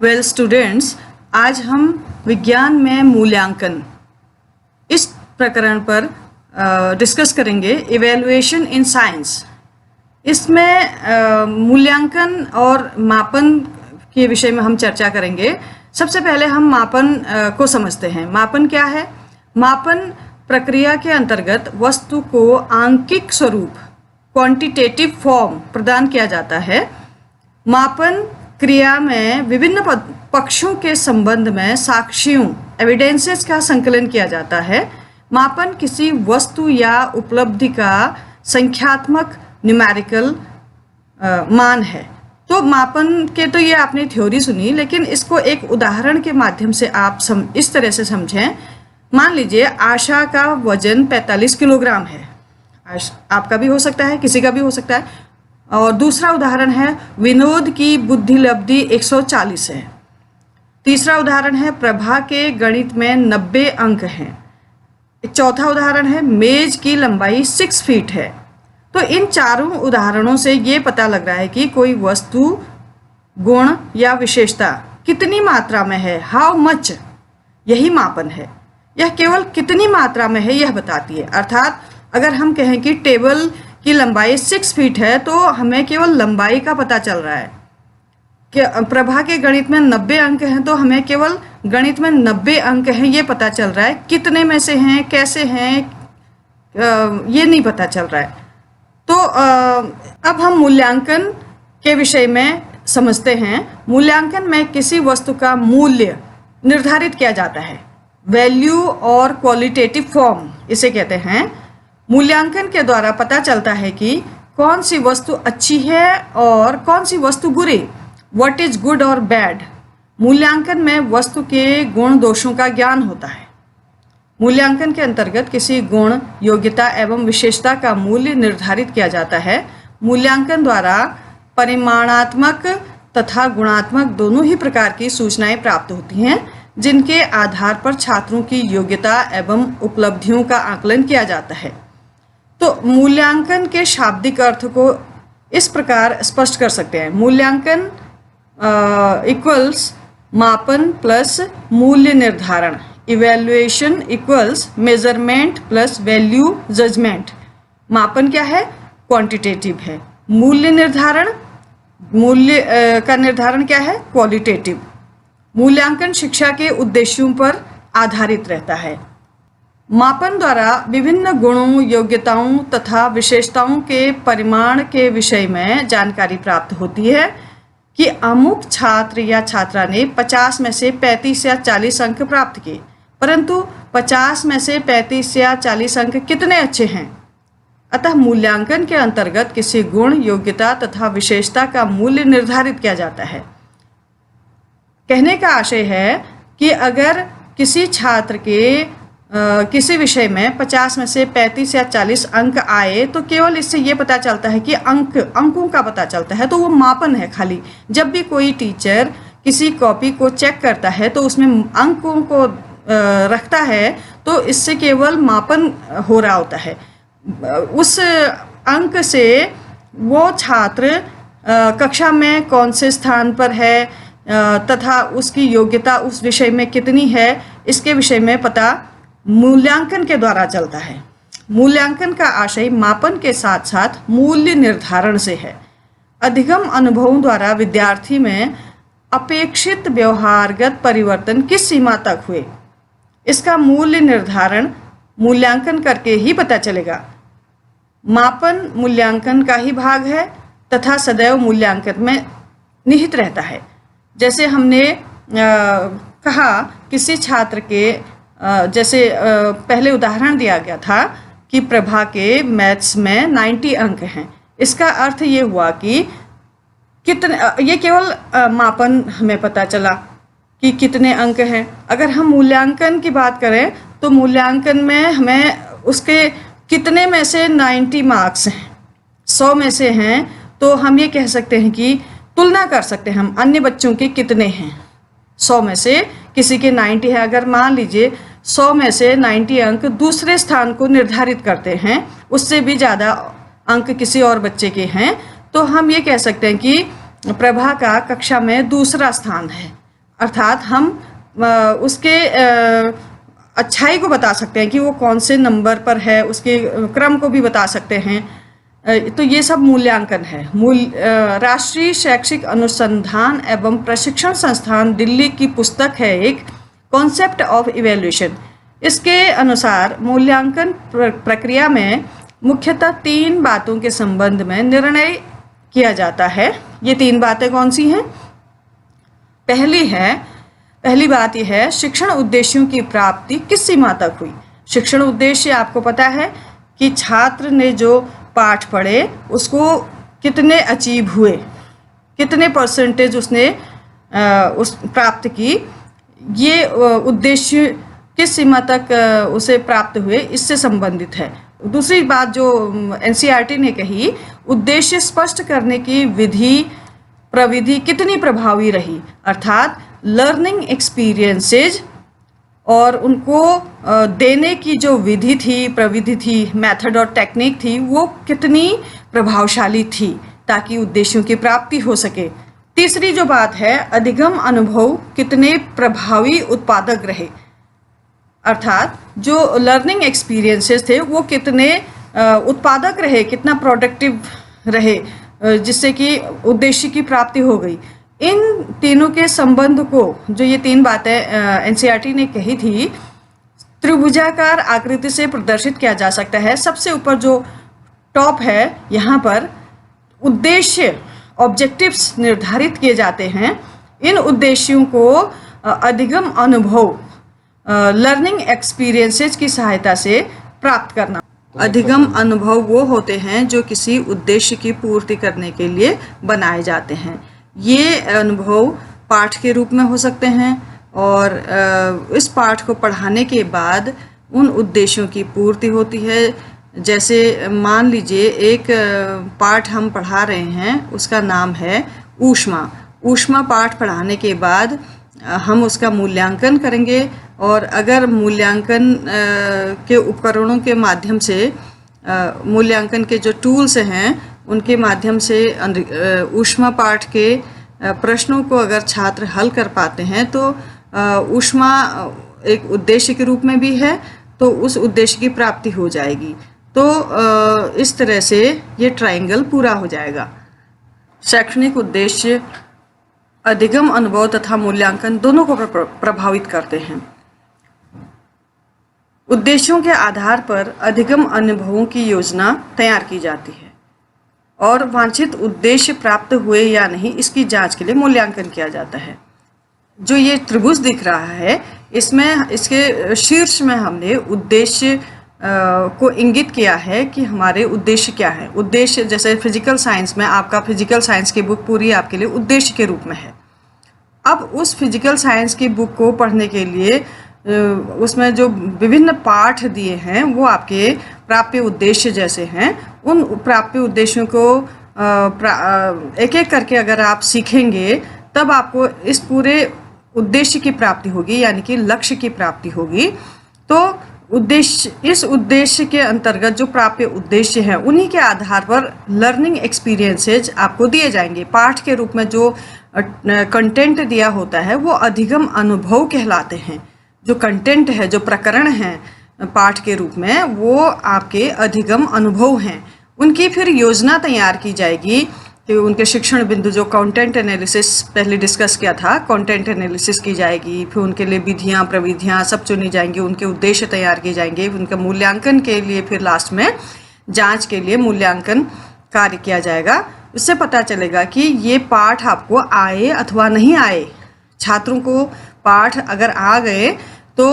Well students, आज हम विज्ञान में मूल्यांकन इस प्रकरण पर डिस्कस करेंगे। इवैल्यूएशन इन साइंस, इसमें मूल्यांकन और मापन के विषय में हम चर्चा करेंगे। सबसे पहले हम मापन को समझते हैं। मापन क्या है? मापन प्रक्रिया के अंतर्गत वस्तु को आंकिक स्वरूप क्वांटिटेटिव फॉर्म प्रदान किया जाता है। मापन क्रिया में विभिन्न पक्षों के संबंध में साक्ष्यों एविडेंसेस का संकलन किया जाता है। मापन किसी वस्तु या उपलब्धि का संख्यात्मक न्यूमेरिकल मान है। तो मापन के तो ये आपने थ्योरी सुनी, लेकिन इसको एक उदाहरण के माध्यम से आप इस तरह से समझें। मान लीजिए आशा का वजन 45 किलोग्राम है। आपका भी हो सकता है, किसी का भी हो सकता है। और दूसरा उदाहरण है विनोद की बुद्धिलब्धि 140 है। तीसरा उदाहरण है प्रभा के गणित में 90 अंक हैं। चौथा उदाहरण है मेज की लंबाई 6 फीट है। तो इन चारों उदाहरणों से ये पता लग रहा है कि कोई वस्तु, गुण या विशेषता कितनी मात्रा में है, हाउ मच, यही मापन है। यह केवल कितनी मात्रा में है यह बताती है। अर्थात अगर हम कहें कि टेबल की लंबाई 6 फीट है तो हमें केवल लंबाई का पता चल रहा है। कि प्रभा के गणित में 90 अंक हैं तो हमें केवल गणित में 90 अंक हैं ये पता चल रहा है। कितने में से हैं, कैसे हैं, ये नहीं पता चल रहा है। तो अब हम मूल्यांकन के विषय में समझते हैं। मूल्यांकन में किसी वस्तु का मूल्य निर्धारित किया जाता है। वैल्यू और क्वालिटेटिव फॉर्म इसे कहते हैं। मूल्यांकन के द्वारा पता चलता है कि कौन सी वस्तु अच्छी है और कौन सी वस्तु बुरी। व्हाट इज गुड और बैड। मूल्यांकन में वस्तु के गुण दोषों का ज्ञान होता है। मूल्यांकन के अंतर्गत किसी गुण, योग्यता एवं विशेषता का मूल्य निर्धारित किया जाता है। मूल्यांकन द्वारा परिमाणात्मक तथा गुणात्मक दोनों ही प्रकार की सूचनाएं प्राप्त होती हैं, जिनके आधार पर छात्रों की योग्यता एवं उपलब्धियों का आकलन किया जाता है। तो मूल्यांकन के शाब्दिक अर्थ को इस प्रकार स्पष्ट कर सकते हैं। मूल्यांकन इक्वल्स मापन प्लस मूल्य निर्धारण। Evaluation equals measurement plus value judgement. मापन क्या है? क्वांटिटेटिव है। मूल्य निर्धारण, मूल्य का निर्धारण क्या है? क्वालिटेटिव। मूल्यांकन शिक्षा के उद्देश्यों पर आधारित रहता है। मापन द्वारा विभिन्न गुणों, योग्यताओं तथा विशेषताओं के परिमाण के विषय में जानकारी प्राप्त होती है कि अमुक छात्र या छात्रा ने 50 में से 35 या 40 अंक प्राप्त किए, परंतु 50 में से 35 या 40 अंक कितने अच्छे हैं। अतः मूल्यांकन के अंतर्गत किसी गुण, योग्यता तथा विशेषता का मूल्य निर्धारित किया जाता है। कहने का आशय है कि अगर किसी छात्र के किसी विषय में 50 में से 35 या 40 अंक आए तो केवल इससे ये पता चलता है कि अंकों का पता चलता है, तो वो मापन है खाली। जब भी कोई टीचर किसी कॉपी को चेक करता है तो उसमें अंकों को रखता है, तो इससे केवल मापन हो रहा होता है। उस अंक से वो छात्र कक्षा में कौन से स्थान पर है तथा उसकी योग्यता उस विषय में कितनी है, इसके विषय में पता मूल्यांकन के द्वारा चलता है। मूल्यांकन का आशय मापन के साथ साथ मूल्य निर्धारण से है। अधिगम अनुभवों द्वारा विद्यार्थी में अपेक्षित व्यवहारगत परिवर्तन किस सीमा तक हुए, इसका मूल्य निर्धारण मूल्यांकन करके ही पता चलेगा। मापन मूल्यांकन का ही भाग है तथा सदैव मूल्यांकन में निहित रहता है। जैसे हमने कहा किसी छात्र के जैसे पहले उदाहरण दिया गया था कि प्रभा के मैथ्स में 90 अंक हैं। इसका अर्थ ये हुआ कि कितने, ये केवल मापन हमें पता चला कि कितने अंक हैं। अगर हम मूल्यांकन की बात करें तो मूल्यांकन में हमें उसके कितने में से 90 मार्क्स हैं, 100 में से हैं, तो हम ये कह सकते हैं कि तुलना कर सकते हैं हम अन्य बच्चों के कितने हैं। 100 में से किसी के 90 है। अगर मान लीजिए 100 में से 90 अंक दूसरे स्थान को निर्धारित करते हैं, उससे भी ज़्यादा अंक किसी और बच्चे के हैं, तो हम ये कह सकते हैं कि प्रभा का कक्षा में दूसरा स्थान है। अर्थात हम उसके अच्छाई को बता सकते हैं कि वो कौन से नंबर पर है, उसके क्रम को भी बता सकते हैं। तो ये सब मूल्यांकन है। राष्ट्रीय शैक्षिक अनुसंधान एवं प्रशिक्षण संस्थान दिल्ली की पुस्तक है एक कॉन्सेप्ट ऑफ इवैल्यूएशन। इसके अनुसार मूल्यांकन प्रक्रिया में मुख्यतः 3 बातों के संबंध में निर्णय किया जाता है। ये 3 बातें कौन सी हैं? पहली बात यह है, शिक्षण उद्देश्यों की प्राप्ति किस सीमा तक हुई। शिक्षण उद्देश्य आपको पता है कि छात्र ने जो पाठ पढ़े उसको कितने अचीव हुए, कितने परसेंटेज उसने उस प्राप्त की, ये उद्देश्य किस सीमा तक उसे प्राप्त हुए, इससे संबंधित है। दूसरी बात जो एनसीईआरटी ने कही, उद्देश्य स्पष्ट करने की प्रविधि कितनी प्रभावी रही, अर्थात लर्निंग एक्सपीरियंसेस और उनको देने की जो विधि थी, प्रविधि थी, मेथड और टेक्निक थी, वो कितनी प्रभावशाली थी ताकि उद्देश्यों की प्राप्ति हो सके। तीसरी जो बात है, अधिगम अनुभव कितने प्रभावी उत्पादक रहे, अर्थात जो लर्निंग एक्सपीरियंसेस थे वो कितने उत्पादक रहे, कितना प्रोडक्टिव रहे, जिससे कि उद्देश्य की प्राप्ति हो गई। इन तीनों के संबंध को, जो ये 3 बातें एनसीईआरटी ने कही थी, त्रिभुजाकार आकृति से प्रदर्शित किया जा सकता है। सबसे ऊपर जो टॉप है, यहाँ पर उद्देश्य ऑब्जेक्टिव्स निर्धारित किए जाते हैं। इन उद्देश्यों को अधिगम अनुभव लर्निंग एक्सपीरियंसेस की सहायता से प्राप्त करना। अधिगम अनुभव वो होते हैं जो किसी उद्देश्य की पूर्ति करने के लिए बनाए जाते हैं। ये अनुभव पाठ के रूप में हो सकते हैं और इस पाठ को पढ़ाने के बाद उन उद्देश्यों की पूर्ति होती है। जैसे मान लीजिए एक पाठ हम पढ़ा रहे हैं, उसका नाम है ऊष्मा। ऊष्मा पाठ पढ़ाने के बाद हम उसका मूल्यांकन करेंगे और अगर मूल्यांकन के उपकरणों के माध्यम से, मूल्यांकन के जो टूल्स हैं उनके माध्यम से ऊष्मा पाठ के प्रश्नों को अगर छात्र हल कर पाते हैं तो ऊष्मा एक उद्देश्य के रूप में भी है, तो उस उद्देश्य की प्राप्ति हो जाएगी। तो इस तरह से ये ट्रायंगल पूरा हो जाएगा। शैक्षणिक उद्देश्य अधिगम अनुभव तथा मूल्यांकन दोनों को प्रभावित करते हैं। उद्देश्यों के आधार पर अधिगम अनुभवों की योजना तैयार की जाती है और वांछित उद्देश्य प्राप्त हुए या नहीं, इसकी जांच के लिए मूल्यांकन किया जाता है। जो ये त्रिभुज दिख रहा है, इसमें इसके शीर्ष में हमने उद्देश्य को इंगित किया है कि हमारे उद्देश्य क्या है। उद्देश्य जैसे फिजिकल साइंस में आपका फिजिकल साइंस की बुक पूरी आपके लिए उद्देश्य के रूप में है। अब उस फिजिकल साइंस की बुक को पढ़ने के लिए उसमें जो विभिन्न पाठ दिए हैं वो आपके प्राप्य उद्देश्य जैसे हैं। उन प्राप्य उद्देश्यों को एक एक करके अगर आप सीखेंगे तब आपको इस पूरे उद्देश्य की प्राप्ति होगी, यानी कि लक्ष्य की प्राप्ति होगी। तो इस उद्देश्य के अंतर्गत जो प्राप्य उद्देश्य हैं उन्हीं के आधार पर लर्निंग एक्सपीरियंसेस आपको दिए जाएंगे। पाठ के रूप में जो कंटेंट दिया होता है वो अधिगम अनुभव कहलाते हैं। जो कंटेंट है, जो प्रकरण हैं पाठ के रूप में, वो आपके अधिगम अनुभव हैं। उनकी फिर योजना तैयार की जाएगी कि उनके शिक्षण बिंदु, जो कंटेंट एनालिसिस पहले डिस्कस किया था, कंटेंट एनालिसिस की जाएगी। फिर उनके लिए विधियाँ, प्रविधियाँ सब चुनी जाएंगी, उनके उद्देश्य तैयार किए जाएंगे। उनका मूल्यांकन के लिए फिर लास्ट में जांच के लिए मूल्यांकन कार्य किया जाएगा। उससे पता चलेगा कि ये पाठ आपको आए अथवा नहीं आए। छात्रों को पाठ अगर आ गए तो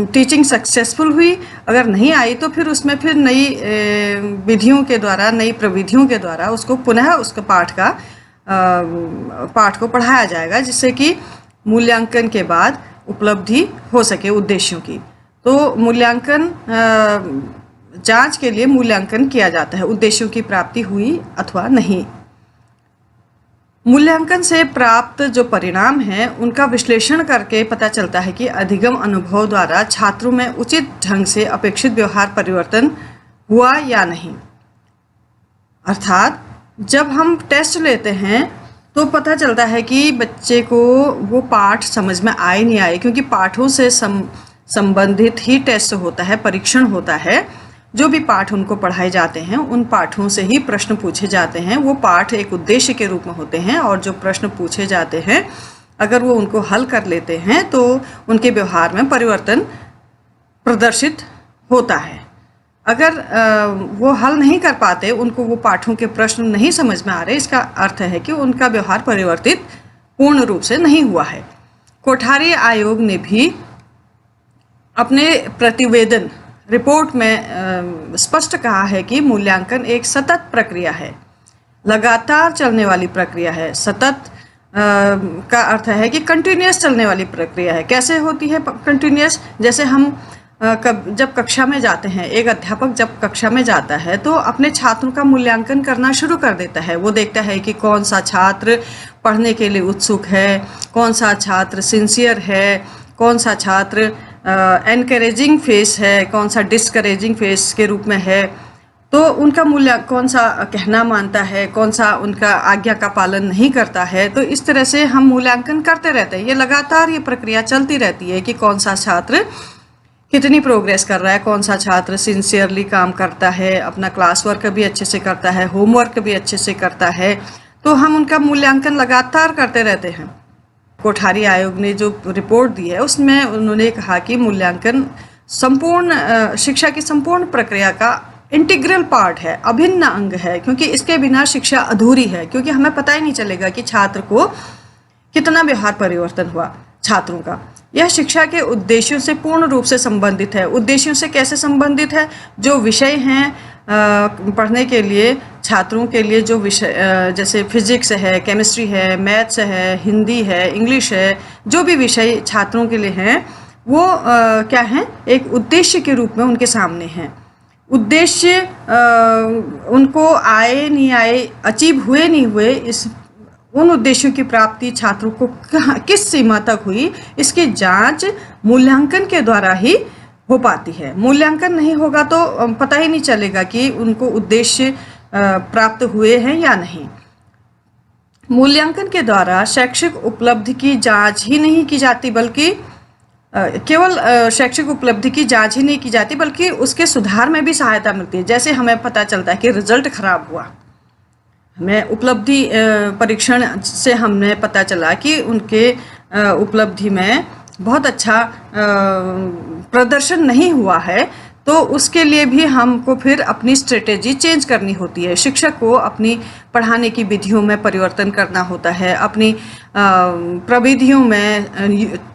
टीचिंग सक्सेसफुल हुई, अगर नहीं आई तो फिर उसमें फिर नई विधियों के द्वारा, नई प्रविधियों के द्वारा उसको पुनः उसके पाठ को पढ़ाया जाएगा, जिससे कि मूल्यांकन के बाद उपलब्धि हो सके उद्देश्यों की। तो मूल्यांकन, जांच के लिए मूल्यांकन किया जाता है, उद्देश्यों की प्राप्ति हुई अथवा नहीं। मूल्यांकन से प्राप्त जो परिणाम हैं उनका विश्लेषण करके पता चलता है कि अधिगम अनुभव द्वारा छात्रों में उचित ढंग से अपेक्षित व्यवहार परिवर्तन हुआ या नहीं। अर्थात जब हम टेस्ट लेते हैं तो पता चलता है कि बच्चे को वो पाठ समझ में आए नहीं आए, क्योंकि पाठों से संबंधित ही टेस्ट होता है, परीक्षण होता है। जो भी पाठ उनको पढ़ाए जाते हैं उन पाठों से ही प्रश्न पूछे जाते हैं। वो पाठ एक उद्देश्य के रूप में होते हैं और जो प्रश्न पूछे जाते हैं अगर वो उनको हल कर लेते हैं तो उनके व्यवहार में परिवर्तन प्रदर्शित होता है। अगर वो हल नहीं कर पाते, उनको वो पाठों के प्रश्न नहीं समझ में आ रहे, इसका अर्थ है कि उनका व्यवहार परिवर्तित पूर्ण रूप से नहीं हुआ है। कोठारी आयोग ने भी अपने प्रतिवेदन रिपोर्ट में स्पष्ट कहा है कि मूल्यांकन एक सतत प्रक्रिया है, लगातार चलने वाली प्रक्रिया है। सतत का अर्थ है कि कंटिन्यूअस चलने वाली प्रक्रिया है। कैसे होती है कंटिन्यूअस? जैसे हम जब कक्षा में जाते हैं, एक अध्यापक जब कक्षा में जाता है तो अपने छात्रों का मूल्यांकन करना शुरू कर देता है। वो देखता है कि कौन सा छात्र पढ़ने के लिए उत्सुक है, कौन सा छात्र सिंसियर है, कौन सा छात्र एनकरेजिंग फेस है, कौन सा डिस्करेजिंग फेस के रूप में है। तो उनका मूल्य कौन सा कहना मानता है, कौन सा उनका आज्ञा का पालन नहीं करता है। तो इस तरह से हम मूल्यांकन करते रहते हैं। ये लगातार ये प्रक्रिया चलती रहती है कि कौन सा छात्र कितनी प्रोग्रेस कर रहा है, कौन सा छात्र सिंसियरली काम करता है, अपना क्लास वर्क भी अच्छे से करता है, होमवर्क भी अच्छे से करता है। तो हम उनका मूल्यांकन लगातार करते रहते हैं। कोठारी आयोग ने जो रिपोर्ट दी है उसमें उन्होंने कहा कि मूल्यांकन संपूर्ण शिक्षा की संपूर्ण प्रक्रिया का इंटीग्रल पार्ट है, अभिन्न अंग है, क्योंकि इसके बिना शिक्षा अधूरी है। क्योंकि हमें पता ही नहीं चलेगा कि छात्र को कितना व्यवहार परिवर्तन हुआ छात्रों का। यह शिक्षा के उद्देश्यों से पूर्ण रूप से संबंधित है। उद्देश्यों से कैसे संबंधित है? जो विषय हैं पढ़ने के लिए छात्रों के लिए, जो विषय जैसे फिजिक्स है, केमिस्ट्री है, मैथ्स है, हिंदी है, इंग्लिश है, जो भी विषय छात्रों के लिए हैं वो क्या हैं? एक उद्देश्य के रूप में उनके सामने हैं। उद्देश्य उनको आए नहीं आए, अचीव हुए नहीं हुए, इस उन उद्देश्यों की प्राप्ति छात्रों को किस सीमा तक हुई, इसकी जांच मूल्यांकन के द्वारा ही हो पाती है। मूल्यांकन नहीं होगा तो पता ही नहीं चलेगा कि उनको उद्देश्य प्राप्त हुए हैं या नहीं। मूल्यांकन के द्वारा शैक्षिक उपलब्धि की जांच ही नहीं की जाती, बल्कि केवल शैक्षिक उपलब्धि की जांच ही नहीं की जाती बल्कि उसके सुधार में भी सहायता मिलती है। जैसे हमें पता चलता है कि रिजल्ट खराब हुआ, हमें उपलब्धि परीक्षण से हमने पता चला कि उनके उपलब्धि में बहुत अच्छा प्रदर्शन नहीं हुआ है, तो उसके लिए भी हमको फिर अपनी स्ट्रेटेजी चेंज करनी होती है। शिक्षक को अपनी पढ़ाने की विधियों में परिवर्तन करना होता है, अपनी प्रविधियों में,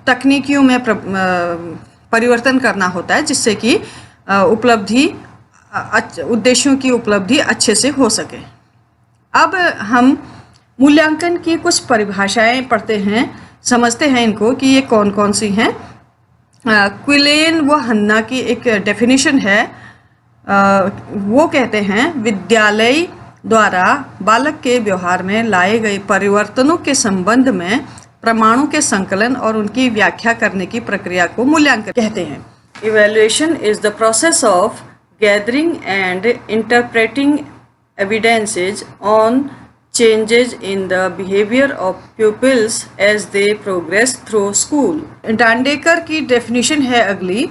तकनीकियों में परिवर्तन करना होता है, जिससे कि उपलब्धि उद्देश्यों की उपलब्धि अच्छे से हो सके। अब हम मूल्यांकन की कुछ परिभाषाएं पढ़ते हैं, समझते हैं इनको कि ये कौन कौन सी हैं। क्विलेन व हन्ना की एक डेफिनेशन है। वो कहते हैं विद्यालय द्वारा बालक के व्यवहार में लाए गए परिवर्तनों के संबंध में प्रमाणों के संकलन और उनकी व्याख्या करने की प्रक्रिया को मूल्यांकन कहते हैं। Evaluation is the process of gathering and interpreting evidences on changes in the behavior of pupils as they progress through school। Dandekar की डेफिनेशन है अगली।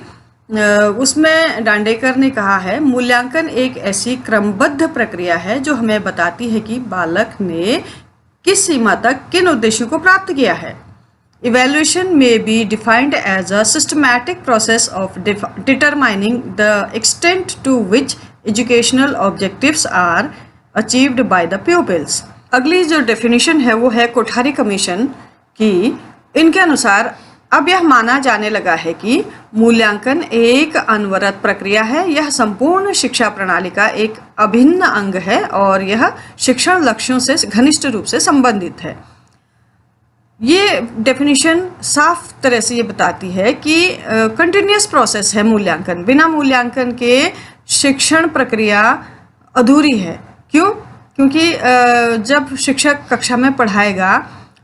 उसमें डांडेकर ने कहा है मूल्यांकन एक ऐसी क्रमबद्ध प्रक्रिया है जो हमें बताती है कि बालक ने किस सीमा तक किन उद्देश्यों को प्राप्त किया है। Evaluation may be defined as a systematic process of determining the extent to which educational objectives are achieved by the pupils. अगली जो डेफिनेशन है वो है कोठारी कमीशन की। इनके अनुसार अब यह माना जाने लगा है कि मूल्यांकन एक अनवरत प्रक्रिया है, यह संपूर्ण शिक्षा प्रणाली का एक अभिन्न अंग है और यह शिक्षण लक्ष्यों से घनिष्ठ रूप से संबंधित है। ये डेफिनेशन साफ तरह से ये बताती है कि कंटिन्यूअस प्रोसेस है मूल्यांकन। बिना मूल्यांकन के शिक्षण प्रक्रिया अधूरी है। क्यों? क्योंकि जब शिक्षक कक्षा में पढ़ाएगा,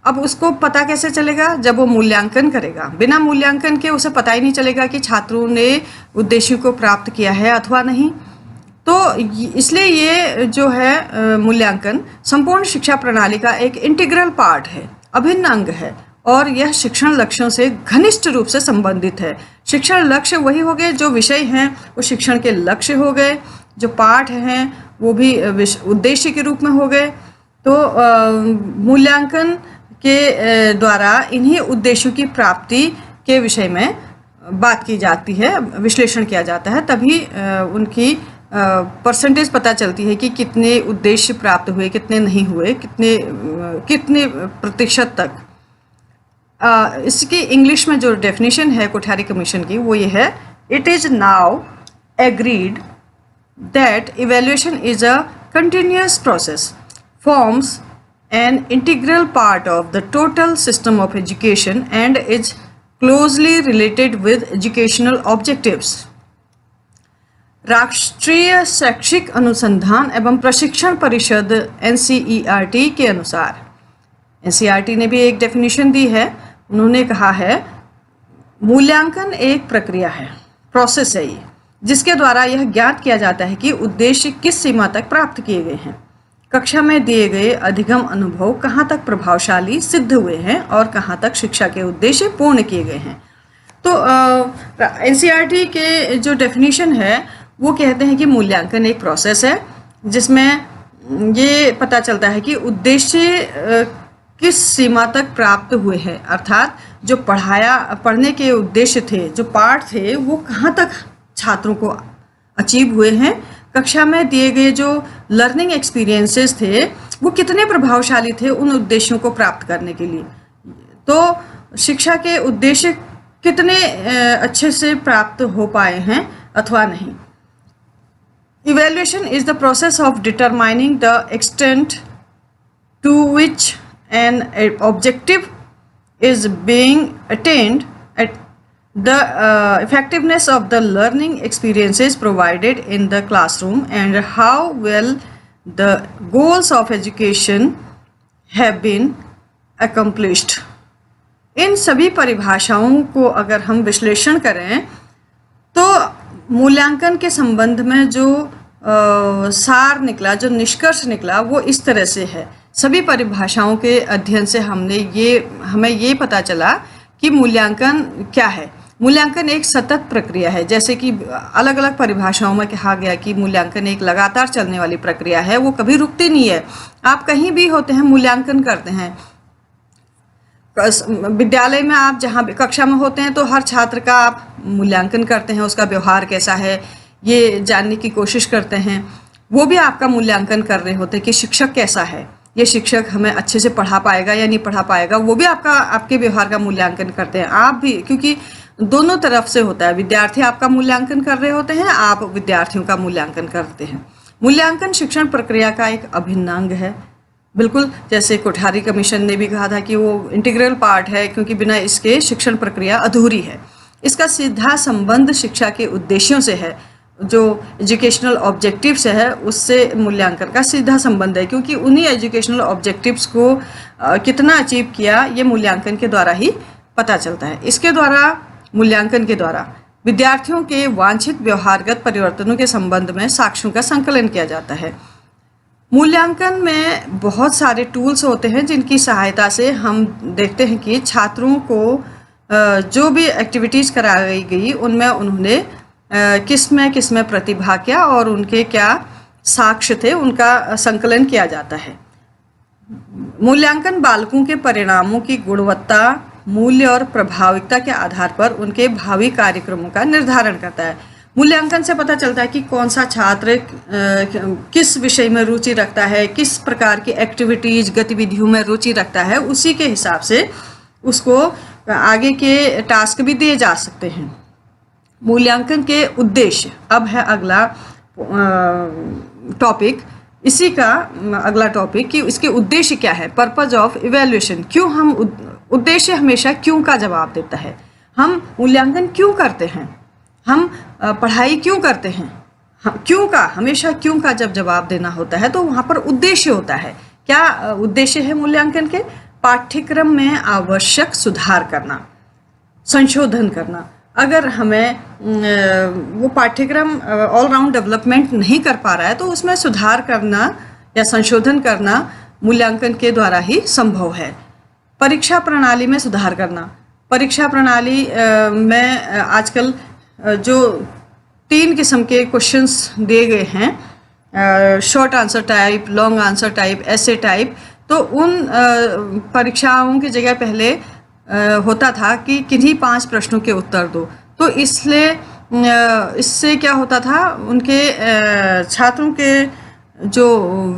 अब उसको पता कैसे चलेगा? जब वो मूल्यांकन करेगा। बिना मूल्यांकन के उसे पता ही नहीं चलेगा कि छात्रों ने उद्देश्यों को प्राप्त किया है अथवा नहीं। तो इसलिए ये जो है मूल्यांकन संपूर्ण शिक्षा प्रणाली का एक इंटीग्रल पार्ट है, अभिन्न अंग है, और यह शिक्षण लक्ष्यों से घनिष्ठ रूप से संबंधित है। शिक्षण लक्ष्य वही हो गए, जो विषय हैं वो शिक्षण के लक्ष्य हो गए, जो पाठ हैं वो भी उद्देश्य के रूप में हो गए। तो मूल्यांकन के द्वारा इन्हीं उद्देश्यों की प्राप्ति के विषय में बात की जाती है, विश्लेषण किया जाता है, तभी उनकी परसेंटेज पता चलती है कि कितने उद्देश्य प्राप्त हुए, कितने नहीं हुए, कितने प्रतिशत तक। इसकी इंग्लिश में जो डेफिनेशन है कोठारी कमीशन की वो ये है, it is now agreed that evaluation is a continuous process, forms an integral part of the total system of education and is closely related with educational objectives. राष्ट्रीय शैक्षिक अनुसंधान एवं प्रशिक्षण परिषद NCERT के अनुसार, NCERT ने भी एक डेफिनेशन दी है। उन्होंने कहा है मूल्यांकन एक प्रक्रिया है, प्रोसेस है ये, जिसके द्वारा यह ज्ञात किया जाता है कि उद्देश्य किस सीमा तक प्राप्त किए गए हैं, कक्षा में दिए गए अधिगम अनुभव कहाँ तक प्रभावशाली सिद्ध हुए हैं और कहाँ तक शिक्षा के उद्देश्य पूर्ण किए गए हैं। तो NCERT के जो डेफिनेशन है वो कहते हैं कि मूल्यांकन एक प्रोसेस है जिसमें ये पता चलता है कि उद्देश्य किस सीमा तक प्राप्त हुए हैं, अर्थात जो पढ़ने के उद्देश्य थे, जो पाठ थे, वो कहाँ तक छात्रों को अचीव हुए हैं, कक्षा में दिए गए जो लर्निंग एक्सपीरियंसेस थे वो कितने प्रभावशाली थे उन उद्देश्यों को प्राप्त करने के लिए। तो शिक्षा के उद्देश्य कितने अच्छे से प्राप्त हो पाए हैं अथवा नहीं। Evaluation is the process of determining the extent to which an objective is being attained, at the effectiveness of the learning experiences provided in the classroom, and how well the goals of education have been accomplished. इन सभी परिभाषाओं को अगर हम विश्लेषण करें तो मूल्यांकन के संबंध में जो सार निकला, जो निष्कर्ष निकला, वो इस तरह से है। सभी परिभाषाओं के अध्ययन से हमें ये पता चला कि मूल्यांकन क्या है। मूल्यांकन एक सतत प्रक्रिया है, जैसे कि अलग अलग परिभाषाओं में कहा गया कि मूल्यांकन एक लगातार चलने वाली प्रक्रिया है, वो कभी रुकती नहीं है। आप कहीं भी होते हैं मूल्यांकन करते हैं। विद्यालय में आप जहाँ भी कक्षा में होते हैं तो हर छात्र का आप मूल्यांकन करते हैं, उसका व्यवहार कैसा है ये जानने की कोशिश करते हैं। वो भी आपका मूल्यांकन कर रहे होते हैं कि शिक्षक कैसा है, ये शिक्षक हमें अच्छे से पढ़ा पाएगा या नहीं पढ़ा पाएगा, वो भी आपके व्यवहार का मूल्यांकन करते हैं। आप भी, क्योंकि दोनों तरफ से होता है, विद्यार्थी आपका मूल्यांकन कर रहे होते हैं, आप विद्यार्थियों का मूल्यांकन करते हैं। मूल्यांकन शिक्षण प्रक्रिया का एक अभिन्न अंग है, बिल्कुल जैसे कोठारी कमीशन ने भी कहा था कि वो इंटीग्रल पार्ट है, क्योंकि बिना इसके शिक्षण प्रक्रिया अधूरी है। इसका सीधा संबंध शिक्षा के उद्देश्यों से है, जो एजुकेशनल ऑब्जेक्टिव्स है उससे मूल्यांकन का सीधा संबंध है, क्योंकि उन्हीं एजुकेशनल ऑब्जेक्टिव्स को कितना अचीव किया ये मूल्यांकन के द्वारा ही पता चलता है। इसके द्वारा, मूल्यांकन के द्वारा विद्यार्थियों के वांछित व्यवहारगत परिवर्तनों के संबंध में साक्ष्यों का संकलन किया जाता है। मूल्यांकन में बहुत सारे टूल्स होते हैं जिनकी सहायता से हम देखते हैं कि छात्रों को जो भी एक्टिविटीज़ कराई गई उनमें उन्होंने किस में प्रतिभा किया और उनके क्या साक्ष्य थे, उनका संकलन किया जाता है। मूल्यांकन बालकों के परिणामों की गुणवत्ता, मूल्य और प्रभाविकता के आधार पर उनके भावी कार्यक्रमों का निर्धारण करता है। मूल्यांकन से पता चलता है कि कौन सा छात्र किस विषय में रुचि रखता है, किस प्रकार की एक्टिविटीज गतिविधियों में रुचि रखता है, उसी के हिसाब से उसको आगे के टास्क भी दिए जा सकते हैं। मूल्यांकन के उद्देश्य अब है अगला टॉपिक, इसी का अगला टॉपिक कि इसके उद्देश्य क्या है। पर्पज ऑफ इवैल्यूएशन, क्यों हम उद्देश्य हमेशा क्यों का जवाब देता है। हम मूल्यांकन क्यों करते हैं, हम पढ़ाई क्यों करते हैं, क्यों का हमेशा क्यों का जब जवाब देना होता है तो वहाँ पर उद्देश्य होता है। क्या उद्देश्य है मूल्यांकन के? पाठ्यक्रम में आवश्यक सुधार करना, संशोधन करना, अगर हमें वो पाठ्यक्रम ऑलराउंड डेवलपमेंट नहीं कर पा रहा है तो उसमें सुधार करना या संशोधन करना मूल्यांकन के द्वारा ही संभव है। परीक्षा प्रणाली में सुधार करना। परीक्षा प्रणाली में आजकल जो 3 किस्म के क्वेश्चंस दिए गए हैं, short answer type, long answer type, ऐसे टाइप, तो उन परीक्षाओं की जगह पहले होता था कि किन्हीं 5 प्रश्नों के उत्तर दो। तो इसलिए इससे क्या होता था, उनके छात्रों के जो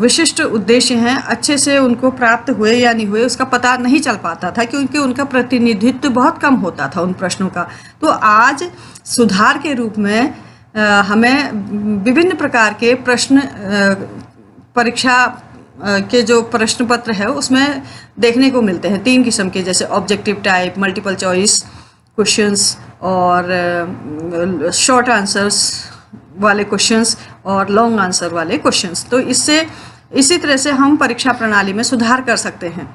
विशिष्ट उद्देश्य हैं अच्छे से उनको प्राप्त हुए या नहीं हुए उसका पता नहीं चल पाता था, क्योंकि उनका प्रतिनिधित्व बहुत कम होता था उन प्रश्नों का। तो आज सुधार के रूप में हमें विभिन्न प्रकार के प्रश्न परीक्षा के जो प्रश्न पत्र है उसमें देखने को मिलते हैं 3 किस्म के, जैसे objective type, multiple choice questions और शॉर्ट आंसर्स वाले क्वेश्चंस और लॉन्ग आंसर वाले क्वेश्चंस। तो इसी तरह से हम परीक्षा प्रणाली में सुधार कर सकते हैं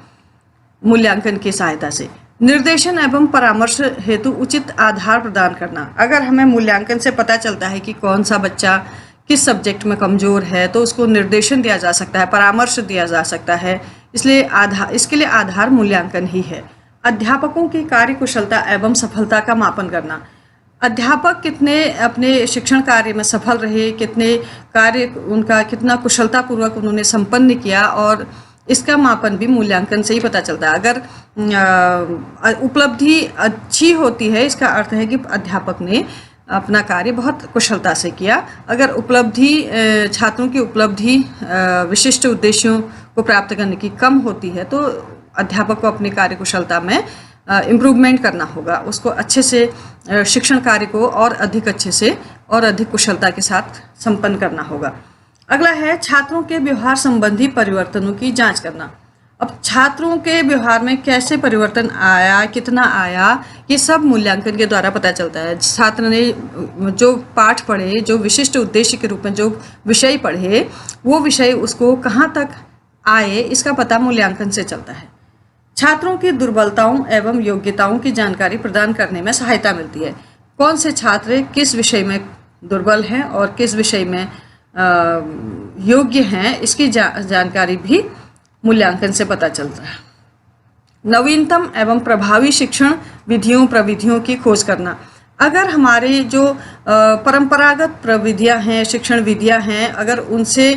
मूल्यांकन की सहायता से। निर्देशन एवं परामर्श हेतु उचित आधार प्रदान करना। अगर हमें मूल्यांकन से पता चलता है कि कौन सा बच्चा किस सब्जेक्ट में कमज़ोर है तो उसको निर्देशन दिया जा सकता है, परामर्श दिया जा सकता है। इसके लिए आधार मूल्यांकन ही है। अध्यापकों की कार्यकुशलता एवं सफलता का मापन करना। अध्यापक कितने अपने शिक्षण कार्य में सफल रहे, कितने कार्य उनका कितना कुशलतापूर्वक उन्होंने संपन्न किया, और इसका मापन भी मूल्यांकन से ही पता चलता है। अगर उपलब्धि अच्छी होती है, इसका अर्थ है कि अध्यापक ने अपना कार्य बहुत कुशलता से किया। अगर उपलब्धि छात्रों की उपलब्धि विशिष्ट उद्देश्यों को प्राप्त करने की कम होती है तो अध्यापक को अपनी कार्य कुशलता में इम्प्रूवमेंट करना होगा। उसको अच्छे से शिक्षण कार्य को और अधिक अच्छे से और अधिक कुशलता के साथ संपन्न करना होगा। अगला है छात्रों के व्यवहार संबंधी परिवर्तनों की जांच करना। अब छात्रों के व्यवहार में कैसे परिवर्तन आया, कितना आया, ये सब मूल्यांकन के द्वारा पता चलता है। छात्र ने जो पाठ पढ़े, जो विशिष्ट उद्देश्य के रूप में जो विषय पढ़े, वो विषय उसको कहाँ तक आए, इसका पता मूल्यांकन से चलता है। छात्रों की दुर्बलताओं एवं योग्यताओं की जानकारी प्रदान करने में सहायता मिलती है। कौन से छात्र किस विषय में दुर्बल हैं और किस विषय में योग्य हैं, इसकी जानकारी भी मूल्यांकन से पता चलता है। नवीनतम एवं प्रभावी शिक्षण विधियों प्रविधियों की खोज करना। अगर हमारे जो परंपरागत प्रविधियां हैं, शिक्षण विधियां हैं, अगर उनसे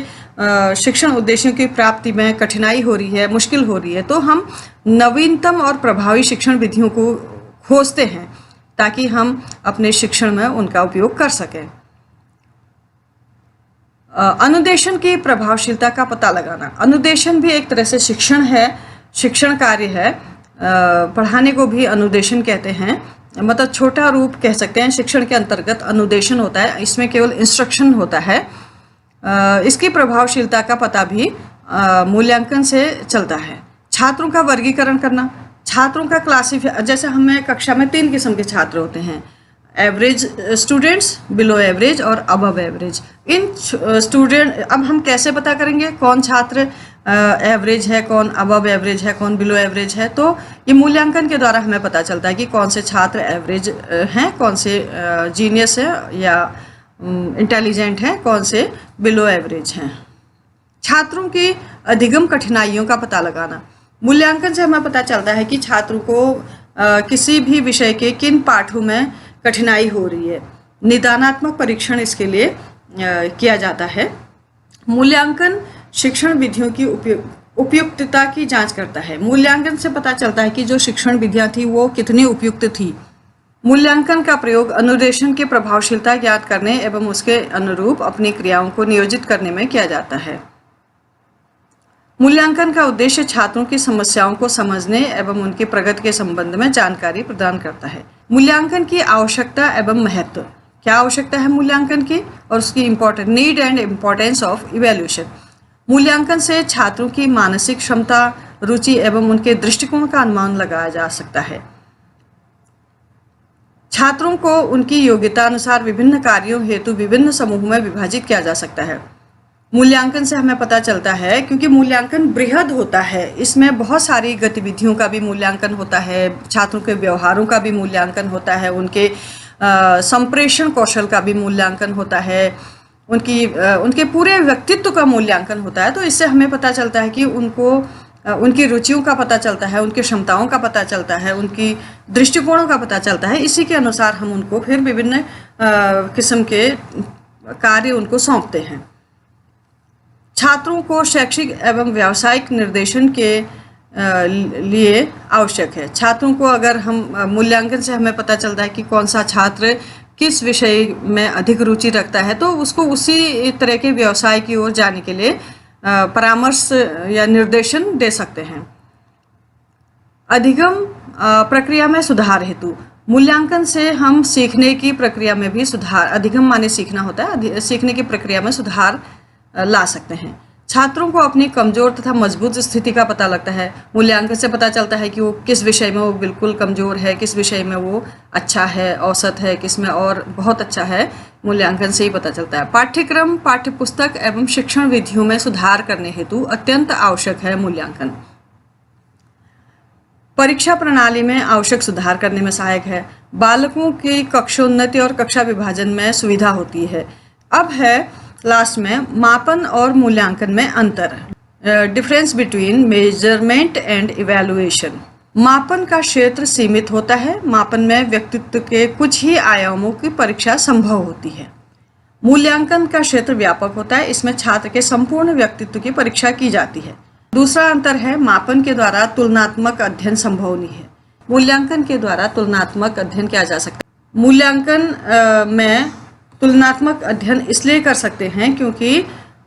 शिक्षण उद्देश्यों की प्राप्ति में कठिनाई हो रही है, मुश्किल हो रही है, तो हम नवीनतम और प्रभावी शिक्षण विधियों को खोजते हैं ताकि हम अपने शिक्षण में उनका उपयोग कर सकें। अनुदेशन की प्रभावशीलता का पता लगाना। अनुदेशन भी एक तरह से शिक्षण है, शिक्षण कार्य है। पढ़ाने को भी अनुदेशन कहते हैं, मतलब छोटा रूप कह सकते हैं। शिक्षण के अंतर्गत अनुदेशन होता है, इसमें केवल इंस्ट्रक्शन होता है। इसकी प्रभावशीलता का पता भी मूल्यांकन से चलता है। छात्रों का वर्गीकरण करना। छात्रों का जैसे हमें कक्षा में 3 किस्म के छात्र होते हैं, एवरेज स्टूडेंट्स, बिलो एवरेज और अबव एवरेज। इन स्टूडेंट, अब हम कैसे पता करेंगे कौन छात्र एवरेज है, कौन अबव एवरेज है, कौन बिलो एवरेज है? तो ये मूल्यांकन के द्वारा हमें पता चलता है कि कौन से छात्र एवरेज हैं, कौन से जीनियस है या इंटेलिजेंट हैं, कौन से बिलो एवरेज हैं। छात्रों की अधिगम कठिनाइयों का पता लगाना। मूल्यांकन से हमें पता चलता है कि छात्रों को किसी भी विषय के किन पाठों में कठिनाई हो रही है। निदानात्मक परीक्षण इसके लिए किया जाता है। मूल्यांकन शिक्षण विधियों की उपयुक्तता की जांच करता है। मूल्यांकन से पता चलता है कि जो शिक्षण विधियां थी वो कितनी उपयुक्त थी। मूल्यांकन का प्रयोग अनुदेशन की प्रभावशीलता ज्ञात करने एवं उसके अनुरूप अपनी क्रियाओं को नियोजित करने में किया जाता है। मूल्यांकन का उद्देश्य छात्रों की समस्याओं को समझने एवं उनकी प्रगति के संबंध में जानकारी प्रदान करता है। मूल्यांकन की आवश्यकता एवं महत्व। क्या आवश्यकता है मूल्यांकन की और उसकी need and importance of evaluation. मूल्यांकन से छात्रों की मानसिक क्षमता, रुचि एवं उनके दृष्टिकोण का अनुमान लगाया जा सकता है। छात्रों को उनकी योग्यता अनुसार विभिन्न कार्यों हेतु विभिन्न समूहों में विभाजित किया जा सकता है। मूल्यांकन से हमें पता चलता है, क्योंकि मूल्यांकन बृहद होता है, इसमें बहुत सारी गतिविधियों का भी मूल्यांकन होता है, छात्रों के व्यवहारों का भी मूल्यांकन होता है, उनके संप्रेषण कौशल का भी मूल्यांकन होता है, उनके पूरे व्यक्तित्व का मूल्यांकन होता है। तो इससे हमें पता चलता है कि उनकी रुचियों का पता चलता है, उनकी क्षमताओं का पता चलता है, उनकी दृष्टिकोणों का पता चलता है। इसी के अनुसार हम उनको फिर विभिन्न किस्म के कार्य उनको सौंपते हैं। छात्रों को शैक्षिक एवं व्यावसायिक निर्देशन के लिए आवश्यक है। छात्रों को अगर हम मूल्यांकन से हमें पता चलता है कि कौन सा छात्र किस विषय में अधिक रुचि रखता है, तो उसको उसी तरह के व्यवसाय की ओर जाने के लिए परामर्श या निर्देशन दे सकते हैं। अधिगम प्रक्रिया में सुधार हेतु मूल्यांकन से हम सीखने की प्रक्रिया में भी सुधार, अधिगम माने सीखना होता है, सीखने की प्रक्रिया में सुधार ला सकते हैं। छात्रों को अपनी कमजोर तथा मजबूत स्थिति का पता लगता है। मूल्यांकन से पता चलता है कि वो किस विषय में वो बिल्कुल कमजोर है, किस विषय में वो अच्छा है, औसत है, किस में और बहुत अच्छा है। मूल्यांकन से ही पता चलता है। पाठ्यक्रम, पाठ्यपुस्तक एवं शिक्षण विधियों में सुधार करने हेतु अत्यंत आवश्यक है मूल्यांकन। परीक्षा प्रणाली में आवश्यक सुधार करने में सहायक है। बालकों की कक्षोन्नति और कक्षा विभाजन में सुविधा होती है। अब है लास्ट में मापन और मूल्यांकन में अंतर, difference between measurement and evaluation. मापन का क्षेत्र सीमित होता है। मापन में व्यक्तित्व के कुछ ही आयामों की परीक्षा संभव होती है। मूल्यांकन का क्षेत्र व्यापक होता है। इसमें छात्र के संपूर्ण व्यक्तित्व की परीक्षा की जाती है। दूसरा अंतर है, मापन के द्वारा तुलनात्मक अध्ययन संभव नहीं है। मूल्यांकन के द्वारा तुलनात्मक अध्ययन किया जा सकता है। मूल्यांकन में तुलनात्मक अध्ययन इसलिए कर सकते हैं क्योंकि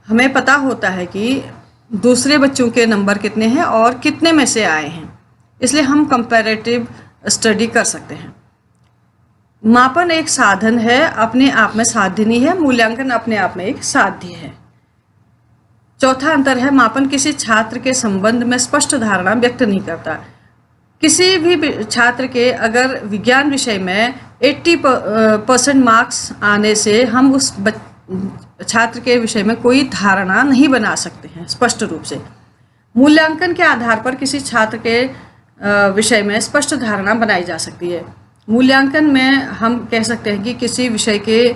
हमें पता होता है कि दूसरे बच्चों के नंबर कितने हैं और कितने में से आए हैं, इसलिए हम कंपैरेटिव स्टडी कर सकते हैं। मापन एक साधन है, अपने आप में साध्य नहीं है। मूल्यांकन अपने आप में एक साध्य है। चौथा अंतर है, मापन किसी छात्र के संबंध में स्पष्ट धारणा व्यक्त नहीं करता। किसी भी छात्र के अगर विज्ञान विषय में 80% मार्क्स आने से हम उस छात्र के विषय में कोई धारणा नहीं बना सकते हैं स्पष्ट रूप से। मूल्यांकन के आधार पर किसी छात्र के विषय में स्पष्ट धारणा बनाई जा सकती है। मूल्यांकन में हम कह सकते हैं कि किसी विषय के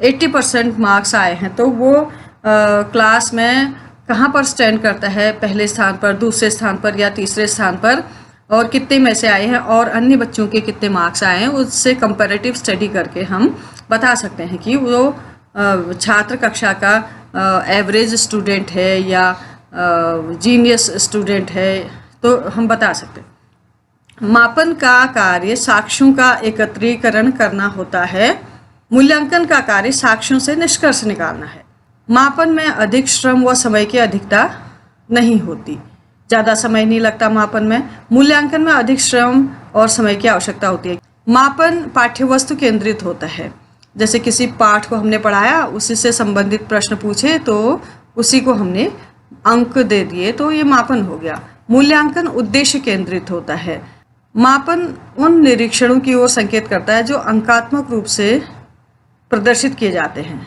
80% मार्क्स आए हैं तो वो क्लास में कहाँ पर स्टैंड करता है, पहले स्थान पर, दूसरे स्थान पर या तीसरे स्थान पर, और कितने में से आए हैं और अन्य बच्चों के कितने मार्क्स आए हैं, उससे कंपैरेटिव स्टडी करके हम बता सकते हैं कि वो छात्र कक्षा का एवरेज स्टूडेंट है या जीनियस स्टूडेंट है, तो हम बता सकते हैं। मापन का कार्य साक्ष्यों का एकत्रीकरण करना होता है। मूल्यांकन का कार्य साक्ष्यों से निष्कर्ष निकालना है। मापन में अधिक श्रम व समय की अधिकता नहीं होती, ज़्यादा समय नहीं लगता मापन में। मूल्यांकन में अधिक श्रम और समय की आवश्यकता होती है। मापन पाठ्यवस्तु केंद्रित होता है। जैसे किसी पाठ को हमने पढ़ाया, उसी से संबंधित प्रश्न पूछे तो उसी को हमने अंक दे दिए, तो ये मापन हो गया। मूल्यांकन उद्देश्य केंद्रित होता है। मापन उन निरीक्षणों की ओर संकेत करता है जो अंकात्मक रूप से प्रदर्शित किए जाते हैं।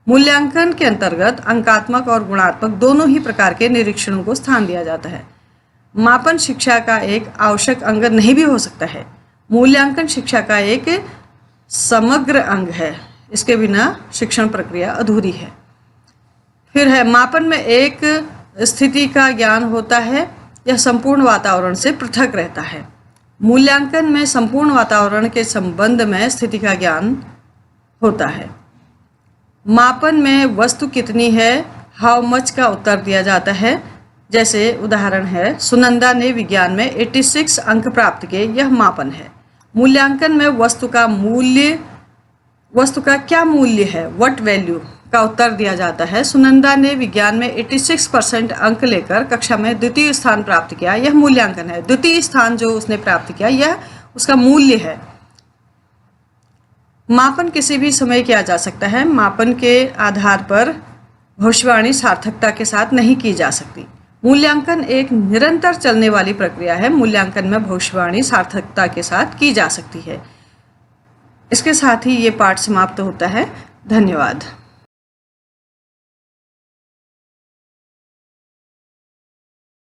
मूल्यांकन के अंतर्गत अंकात्मक और गुणात्मक दोनों ही प्रकार के निरीक्षणों को स्थान दिया जाता है। मापन शिक्षा का एक आवश्यक अंग नहीं भी हो सकता है। मूल्यांकन शिक्षा का एक समग्र अंग है। इसके बिना शिक्षण प्रक्रिया अधूरी है। फिर है, मापन में एक स्थिति का ज्ञान होता है। यह संपूर्ण वातावरण से पृथक रहता है। मूल्यांकन में संपूर्ण वातावरण के संबंध में स्थिति का ज्ञान होता है। मापन में वस्तु कितनी है, हाउ मच का उत्तर दिया जाता है। जैसे उदाहरण है, सुनंदा ने विज्ञान में 86 अंक प्राप्त किए, यह मापन है। मूल्यांकन में वस्तु का क्या मूल्य है, व्हाट वैल्यू का उत्तर दिया जाता है। सुनंदा ने विज्ञान में 86% अंक लेकर कक्षा में द्वितीय स्थान प्राप्त किया, यह मूल्यांकन है। द्वितीय स्थान जो उसने प्राप्त किया यह उसका मूल्य है। मापन किसी भी समय किया जा सकता है। मापन के आधार पर भविष्यवाणी सार्थकता के साथ नहीं की जा सकती। मूल्यांकन एक निरंतर चलने वाली प्रक्रिया है। मूल्यांकन में भविष्यवाणी सार्थकता के साथ की जा सकती है। इसके साथ ही ये पाठ समाप्त होता है। धन्यवाद।